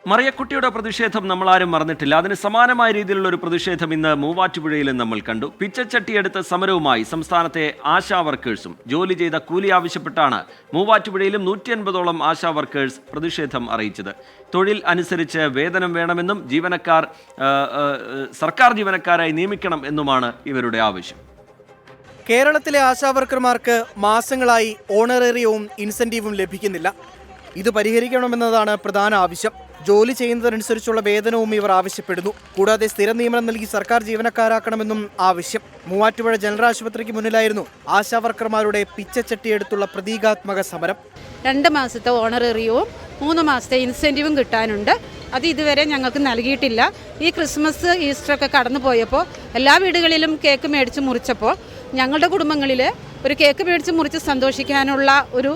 മറിയക്കുട്ടിയുടെ പ്രതിഷേധം നമ്മളാരും മറന്നിട്ടില്ല. അതിന് സമാനമായ രീതിയിലുള്ള ഒരു പ്രതിഷേധം ഇന്ന് മൂവാറ്റുപുഴയിലും നമ്മൾ കണ്ടു. പിച്ചച്ചട്ടിയെടുത്ത സമരവുമായി സംസ്ഥാനത്തെ ആശാ വർക്കേഴ്സും ജോലി ചെയ്ത കൂലി ആവശ്യപ്പെട്ടാണ് മൂവാറ്റുപുഴയിലും 150ഓളം ആശാ വർക്കേഴ്സ് പ്രതിഷേധം അറിയിച്ചത്. തൊഴിൽ അനുസരിച്ച് വേതനം വേണമെന്നും സർക്കാർ ജീവനക്കാരായി നിയമിക്കണം എന്നുമാണ് ഇവരുടെ ആവശ്യം. കേരളത്തിലെ ആശാവർക്കർമാർക്ക് മാസങ്ങളായി ഓണറേറിയവും ഇൻസെന്റീവും ലഭിക്കുന്നില്ല. ഇത് പരിഹരിക്കണമെന്നതാണ് പ്രധാന ആവശ്യം. ജോലി ചെയ്യുന്നതനുസരിച്ചുള്ള വേതനവും ഇവർ ആവശ്യപ്പെടുന്നു. കൂടാതെ സ്ഥിര നിയമനം നൽകി സർക്കാർ ജീവനക്കാരാക്കണമെന്നും ആവശ്യം. മൂവാറ്റുപുഴ ജനറൽ ആശുപത്രിക്ക് മുന്നിലായിരുന്നു ആശാവർക്കർമാരുടെ പിച്ചച്ചട്ടിയെടുത്തുള്ള പ്രതീകാത്മക സമരം. 2 മാസത്തെ ഓണറേറിയവും 3 മാസത്തെ ഇൻസെൻറ്റീവും കിട്ടാനുണ്ട്. അത് ഇതുവരെ ഞങ്ങൾക്ക് നൽകിയിട്ടില്ല. ഈ ക്രിസ്മസ് ഈസ്റ്ററൊക്കെ കടന്നു പോയപ്പോൾ എല്ലാ വീടുകളിലും കേക്ക് മേടിച്ച് മുറിച്ചപ്പോൾ ഞങ്ങളുടെ കുടുംബങ്ങളിൽ ഒരു കേക്ക് മേടിച്ച് മുറിച്ച് സന്തോഷിക്കാനുള്ള ഒരു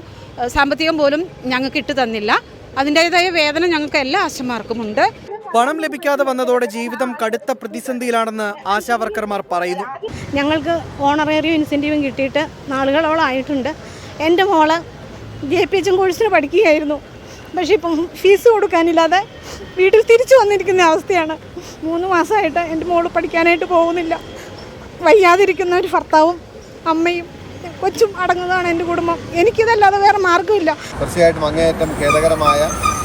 സാമ്പത്തികം പോലും ഞങ്ങൾക്ക് ഇട്ട് തന്നില്ല. അതിൻ്റെതായ വേദന ഞങ്ങൾക്ക് എല്ലാ ആശമാർക്കുമുണ്ട്. പണം ലഭിക്കാതെ വന്നതോടെ ജീവിതം കടുത്ത പ്രതിസന്ധിയിലാണെന്ന് ആശാവർക്കർമാർ പറയുന്നു. ഞങ്ങൾക്ക് ഓണറേറിയും ഇൻസെൻറ്റീവും കിട്ടിയിട്ട് നാളുകളോളം ആയിട്ടുണ്ട്. എൻ്റെ മോള് JPHM കോഴ്സിന് പഠിക്കുകയായിരുന്നു. പക്ഷേ ഇപ്പം ഫീസ് കൊടുക്കാനില്ലാതെ വീട്ടിൽ തിരിച്ചു വന്നിരിക്കുന്ന അവസ്ഥയാണ്. 3 മാസമായിട്ട് എൻ്റെ മോള് പഠിക്കാനായിട്ട് പോകുന്നില്ല. വയ്യാതിരിക്കുന്ന ഒരു ഭർത്താവും അമ്മയും കൊച്ചും അടങ്ങുന്നതാണ് എൻ്റെ കുടുംബം. എനിക്കിതല്ലാതെ വേറെ മാർഗ്ഗമില്ല. തീർച്ചയായിട്ടും അങ്ങേയറ്റം ഖേദകരമായ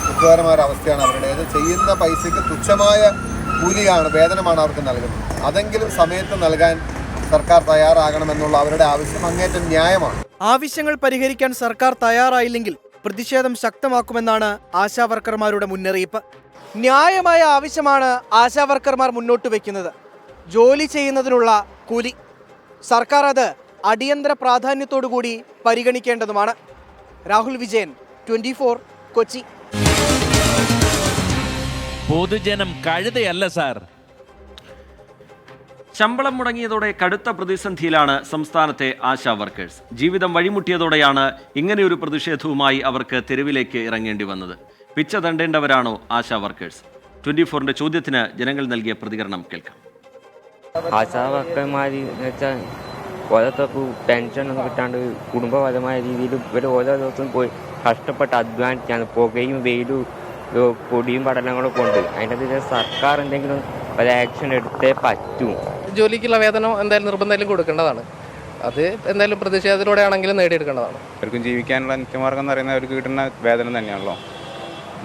ദുഃഖകരമായ ഒരു അവസ്ഥയാണ് അവരുടേത്. ചെയ്യുന്ന പൈസയ്ക്ക് തുച്ഛമായ കൂലിയാണ്, വേതനമാണ് അവർക്ക് നൽകുന്നത്. അതെങ്കിലും സമയത്ത് നൽകാൻ സർക്കാർ തയ്യാറാകണമെന്നുള്ള അവരുടെ ആവശ്യം അങ്ങേയറ്റം ന്യായമാണ്. ആവശ്യങ്ങൾ പരിഹരിക്കാൻ സർക്കാർ തയ്യാറായില്ലെങ്കിൽ പ്രതിഷേധം ശക്തമാക്കുമെന്നാണ് ആശാവർക്കർമാരുടെ മുന്നറിയിപ്പ്. ന്യായമായ ആവശ്യമാണ് ആശാവർക്കർമാർ മുന്നോട്ട് വയ്ക്കുന്നത്. ജോലി ചെയ്യുന്നതിനുള്ള കൂലി സർക്കാർ അത് അടിയന്തര പ്രാധാന്യത്തോടുകൂടി പരിഗണിക്കേണ്ടതുമാണ്. രാഹുൽ വിജയൻ, 24, കൊച്ചി. പൊതുജനം കഴുതയല്ല സാർ. ശമ്പളം മുടങ്ങിയതോടെ കടുത്ത പ്രതിസന്ധിയിലാണ് സംസ്ഥാനത്തെ ആശാ വർക്കേഴ്സ്. ജീവിതം വഴിമുട്ടിയതോടെയാണ് ഇങ്ങനെയൊരു പ്രതിഷേധവുമായി അവർക്ക് തെരുവിലേക്ക് ഇറങ്ങേണ്ടി വന്നത്. പിച്ച തണ്ടേണ്ടവരാണോ ആശാ വർക്കേഴ്സ്? 24ന്റെ ചോദ്യത്തിന് ജനങ്ങൾ നൽകിയ പ്രതികരണം കേൾക്കാം. ആശാ വർക്കർമാർ എന്ന് വെച്ചാൽ ഓരോരുത്തർക്ക് പെൻഷനൊന്നും കിട്ടാണ്ട് കുടുംബപരമായ രീതിയിൽ ഇവർ ഓരോ ദിവസവും പോയി കഷ്ടപ്പെട്ട് അധ്വാനിച്ചാണ്. പുകയും വെയിലും പൊടിയും പടലങ്ങളും കൊണ്ട് അതിൻ്റെ സർക്കാർ എന്തെങ്കിലും ഒരു ആക്ഷൻ എടുത്തേ പറ്റൂ. ജോലിക്കുള്ള വേതനം എന്തായാലും നിർബന്ധമായും കൊടുക്കേണ്ടതാണ്. അത് എന്തായാലും പ്രതിഷേധത്തിലൂടെ ആണെങ്കിലും നേടിയെടുക്കേണ്ടതാണ്. അവർക്കും ജീവിക്കാനുള്ള നിത്യമാർഗം എന്ന് പറയുന്നത് അവർക്ക് കിട്ടുന്ന വേതനം തന്നെയാണല്ലോ.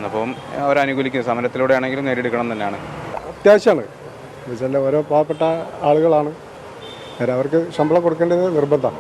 അപ്പം അവരനുകൂലിക്കും സമരത്തിലൂടെ ആണെങ്കിലും നേടിയെടുക്കണം തന്നെയാണ്. അത്യാവശ്യമാണ്. എന്നുവെച്ചാൽ ഓരോ പാവപ്പെട്ട ആളുകളാണ്, അവർക്ക് ശമ്പളം കൊടുക്കേണ്ടത് നിർബന്ധമാണ്.